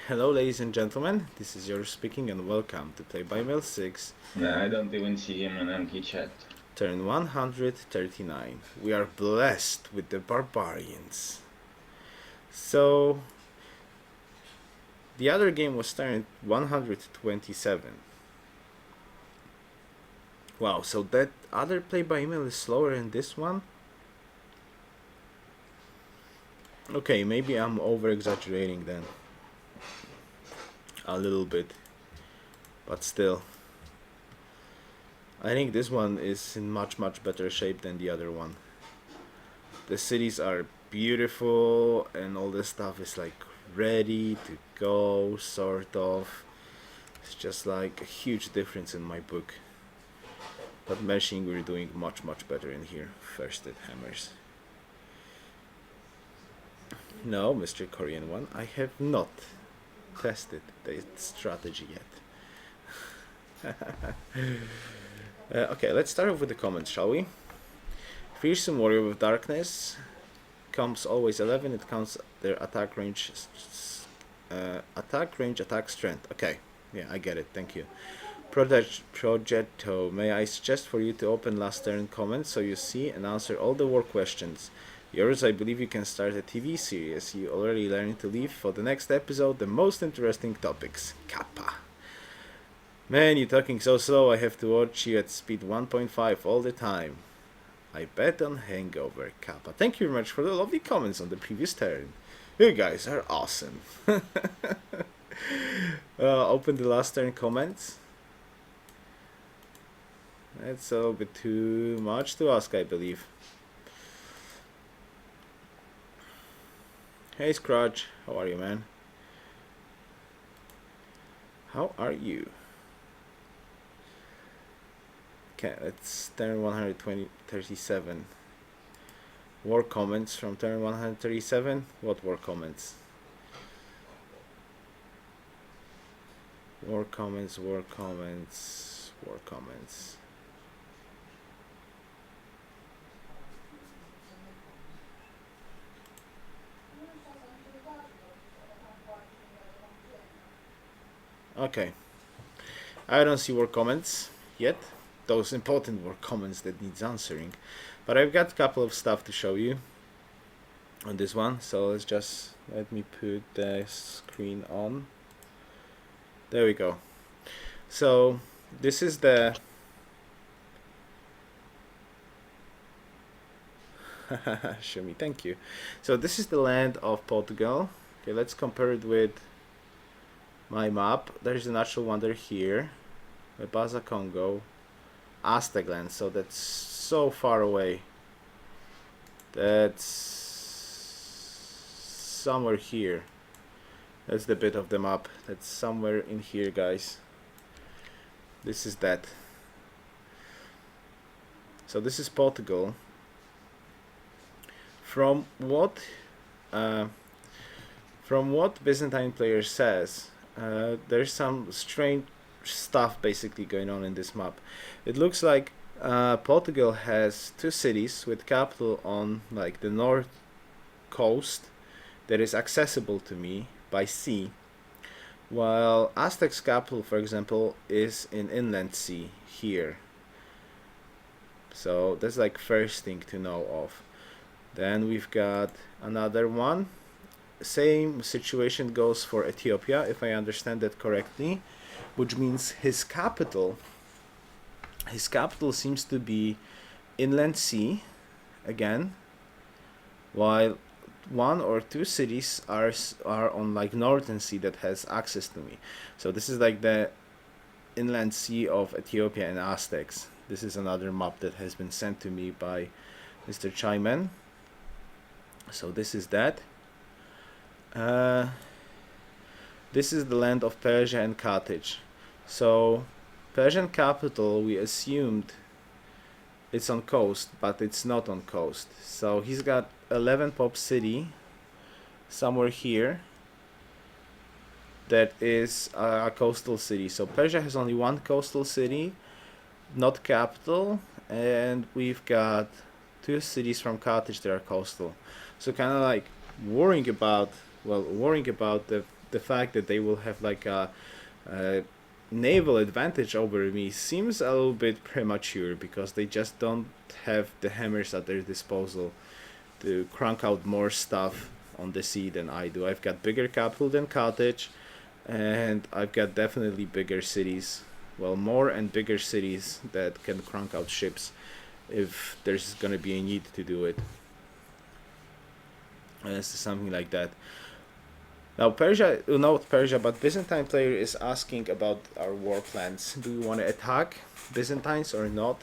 Hello, ladies and gentlemen. This is Yoruus speaking, and welcome to Play by Mail 6, Yeah, I don't even see him in empty chat. turn 139. We are blessed with the barbarians. So, the other game was turn 127. Wow, so that other play by email is slower than this one? Okay, maybe I'm over exaggerating then. A little bit. But still. I think this one is in much better shape than the other one. The cities are beautiful and all this stuff is like ready to go, sort of. It's just like a huge difference in my book. But meshing we're doing much better in here. First it hammers. No, Mr. Korean one, I have not tested the strategy yet. Okay, let's start off with the comments, shall we? Fearsome warrior with darkness comes always 11. It counts their attack range, attack strength. Okay, yeah, I get it. Thank you. Progetto, may I suggest for you to open last turn comments so you see and answer all the war questions. Yours, I believe you can start a TV series. You already learned to leave for the next episode the most interesting topics. Kappa. Man, you're talking so slow, I have to watch you at speed 1.5 all the time. I bet on Hangover, Kappa. Thank you very much for the lovely comments on the previous turn. You guys are awesome. Open the last turn comments. That's a little bit too much to ask, I believe. Hey Scrooge, how are you, man? How are you? Okay, let's turn 137. War comments from turn 137. What war comments? War comments. Okay. I don't see war comments yet. Those important war comments that needs answering. But I've got a couple of stuff to show you on this one. So let's just let me put the screen on. There we go. So this is the show me, thank you. So this is the land of Portugal. Okay, let's compare it with my map. There's a natural wonder here. Baza Congo. Aztec land, so that's so far away. That's somewhere here. That's the bit of the map. That's somewhere in here, guys. This is that. So this is Portugal. From what Byzantine player says, there's some strange stuff basically going on in this map. It looks like Portugal has two cities with capital on like the north coast that is accessible to me by sea, while Aztec's capital, for example, is in inland sea here. So that's like first thing to know of. Then we've got another one. Same situation goes for Ethiopia, if I understand that correctly, which means his capital seems to be inland sea again, while one or two cities are on like northern sea that has access to me. So this is like the inland sea of Ethiopia and Aztecs. This is another map that has been sent to me by Mr. Chaiman. So this is that. This is the land of Persia and Carthage. So Persian capital, we assumed it's on coast, but it's not on coast. So he's got 11 pop city somewhere here that is a coastal city. So Persia has only one coastal city, not capital, and we've got two cities from Carthage that are coastal. So kind of like worrying about worrying about the fact that they will have like a naval advantage over me seems a little bit premature, because they just don't have the hammers at their disposal to crank out more stuff on the sea than I do. I've got bigger capital than Carthage, and I've got definitely bigger cities. Well, more and bigger cities that can crank out ships if there's gonna be a need to do it. Something like that. Now Persia, not Persia, but Byzantine player is asking about our war plans. Do we want to attack Byzantines or not?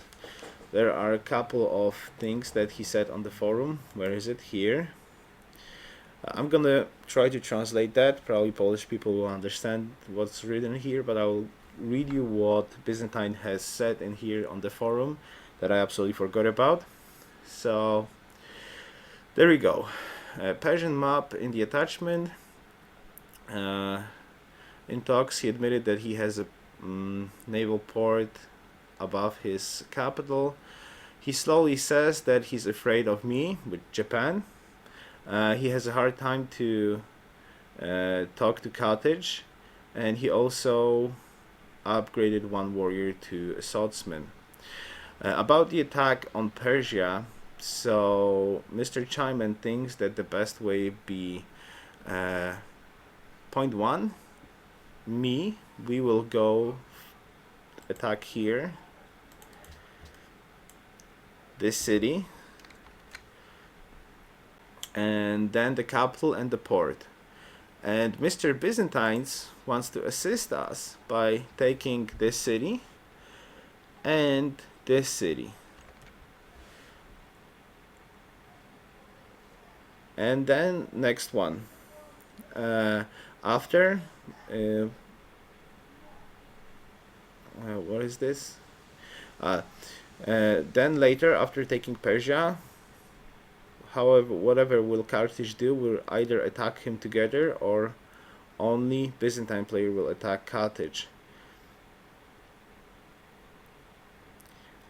There are a couple of things that he said on the forum. Where is it? Here. I'm gonna try to translate that. Probably Polish people will understand what's written here, but I will read you what Byzantine has said in here on the forum that I absolutely forgot about. So there we go. Persian map in the attachment. In talks, he admitted that he has a naval port above his capital. He slowly says that he's afraid of me with Japan. He has a hard time to talk to Carthage, and he also upgraded one warrior to a swordsman. About the attack on Persia, so Mr. Chaiman thinks that the best way be point 1, we will go attack here, this city, and then the capital and the port. And Mr. Byzantines wants to assist us by taking this city and this city. And then next one. After what is this? Then later, after taking Persia, however, whatever will Carthage do, will either attack him together or only Byzantine player will attack Carthage.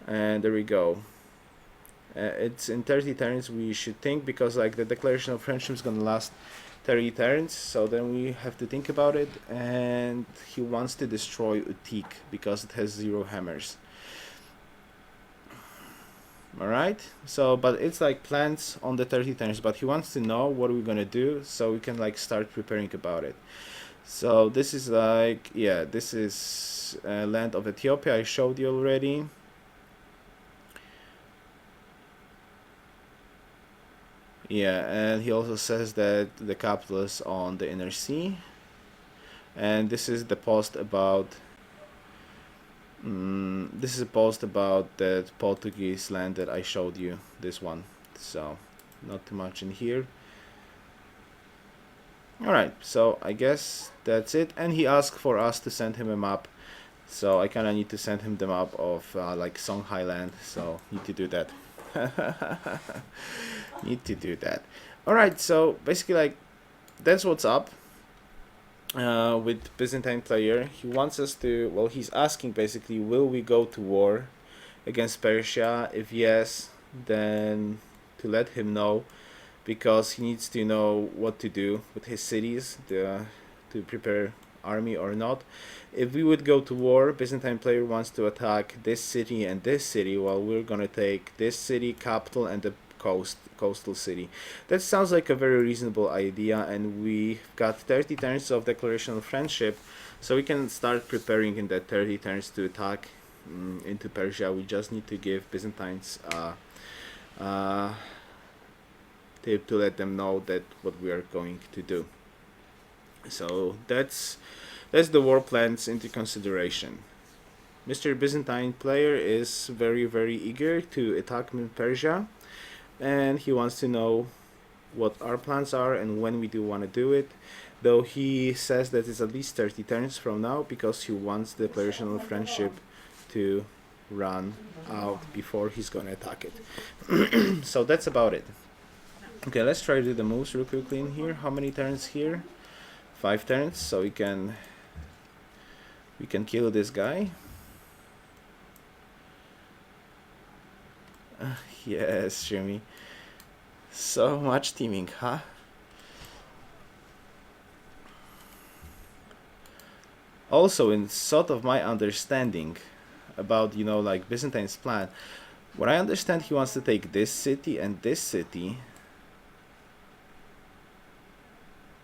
And there we go. It's in 30 turns we should think, because like the declaration of friendship is gonna last 30 turns, so then we have to think about it. And he wants to destroy Utik because it has 0 hammers. Alright, so but it's like plans on the 30 turns, but he wants to know what we're gonna do so we can like start preparing about it. So this is like, yeah, this is land of Ethiopia. I showed you already. Yeah, and he also says that the capital is on the inner sea. And this is the post about this is a post about that Portuguese land that I showed you, this one. So not too much in here. Alright, so I guess that's it. And he asked for us to send him a map, so I kinda need to send him the map of like Songhai land, so need to do that. Need to do that. Alright, so basically like that's what's up with Byzantine player. He wants us to, well, he's asking basically, will we go to war against Persia? If yes, then to let him know, because he needs to know what to do with his cities to prepare army or not. If we would go to war, Byzantine player wants to attack this city and this city, while we're gonna take this city, capital, and the coastal city. That sounds like a very reasonable idea, and we've got 30 turns of declaration of friendship, so we can start preparing in that 30 turns to attack into Persia. We just need to give Byzantines tip to let them know that what we are going to do. So that's the war plans into consideration. Mr. Byzantine player is very, very eager to attack Persia, and he wants to know what our plans are and when we do want to do it, though he says that it's at least 30 turns from now, because he wants the declaration of friendship to run out before he's going to attack it. So that's about it. Okay, let's try to do the moves real quickly in here. How many turns here? 5 turns, so we can kill this guy. Yes, Jimmy. So much teaming, huh? Also, in sort of my understanding about, you know, like Byzantine's plan, what I understand, he wants to take this city and this city,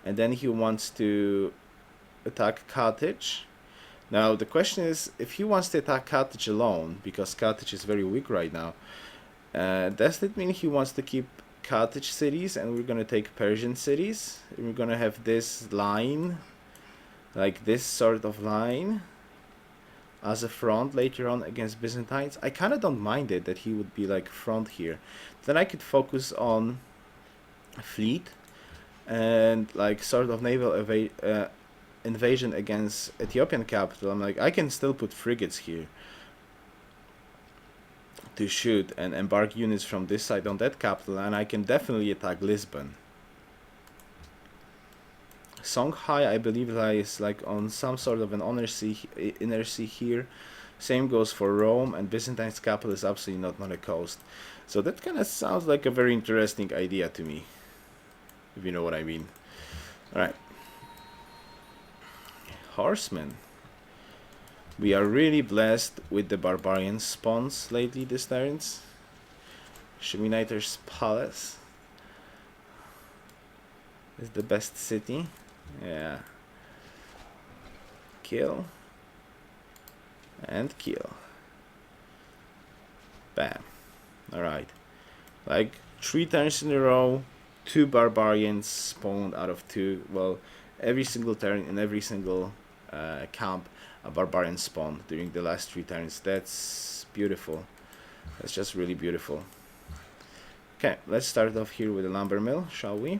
and then he wants to attack Carthage. Now the question is, if he wants to attack Carthage alone, because Carthage is very weak right now, does that mean he wants to keep Carthage cities and we're gonna take Persian cities? And we're gonna have this line, like this sort of line, as a front later on against Byzantines? I kind of don't mind it that he would be like front here. Then I could focus on fleet and like sort of naval invasion against Ethiopian capital. I'm like, I can still put frigates here to shoot and embark units from this side on that capital, and I can definitely attack Lisbon. Songhai, I believe, lies like on some sort of an inner sea here. Same goes for Rome, and Byzantine's capital is absolutely not on the coast. So that kind of sounds like a very interesting idea to me, if you know what I mean. Alright. Horsemen. We are really blessed with the barbarian spawns lately this turns. Sheminator's Palace is the best city. Yeah. Kill. And kill. Bam. Alright. Like 3 turns in a row, 2 barbarians spawned out of 2. Well, every single turn in every single camp, a barbarian spawn during the last 3 turns. That's beautiful. That's just really beautiful. Okay, let's start off here with the lumber mill, shall we?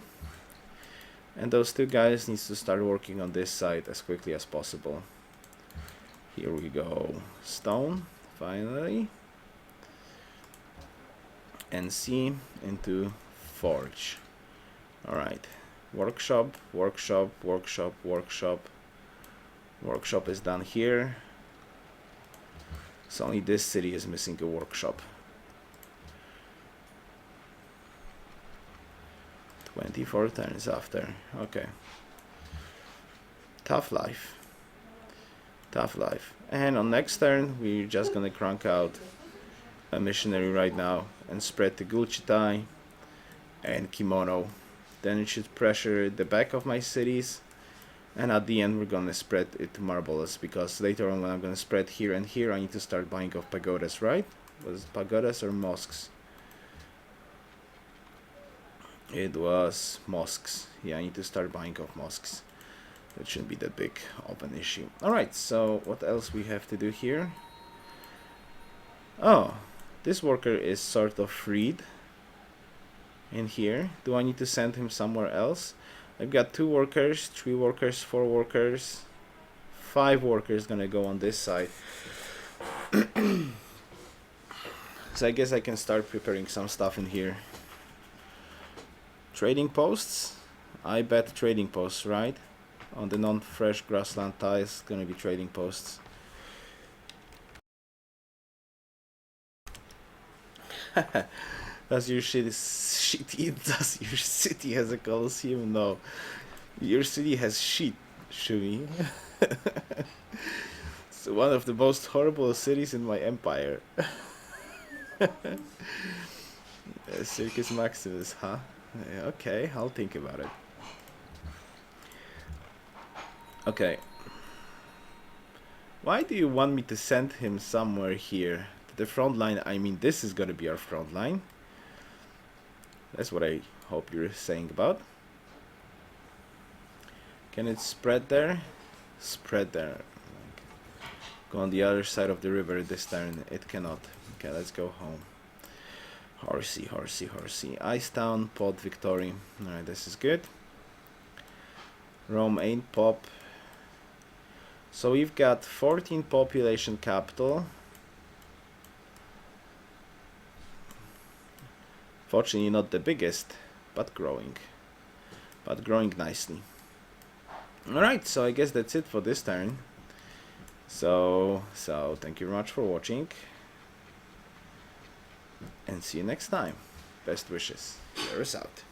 And those 2 guys needs to start working on this side as quickly as possible. Here we go. Stone, finally. And C into forge. Alright. Workshop, workshop, workshop, workshop. Workshop is done here. So only this city is missing a workshop. 24 turns after. Okay. Tough life. Tough life. And on next turn, we're just gonna crank out a missionary right now and spread the Gulchitai and Kimono. Then it should pressure the back of my cities. And at the end, we're gonna spread it to Marbles, because later on when I'm gonna spread here and here, I need to start buying off pagodas, right? Was it pagodas or mosques? It was mosques. Yeah, I need to start buying off mosques. That shouldn't be that big of an issue. Alright, so what else we have to do here? Oh, this worker is sort of freed in here. Do I need to send him somewhere else? I've got 2 workers, 3 workers, 4 workers, 5 workers gonna go on this side. So I guess I can start preparing some stuff in here. Trading posts? I bet trading posts, right? On the non-fresh grassland ties, gonna be trading posts. Does your does your city has a coliseum? No. Your city has shit, Shumi. It's one of the most horrible cities in my empire. Circus Maximus, huh? Yeah, okay, I'll think about it. Okay. Why do you want me to send him somewhere here? To the front line? I mean, this is gonna be our front line. That's what I hope you're saying about. Can it spread there? Spread there. Go on the other side of the river this turn. It cannot. Okay, let's go home. Horsey, horsey, horsey. Icetown, Port Victory. Alright, this is good. Rome ain't pop. So we've got 14 population capital. Fortunately not the biggest, but growing. But growing nicely. Alright, so I guess that's it for this turn. So thank you very much for watching. And see you next time. Best wishes. Yoruus out.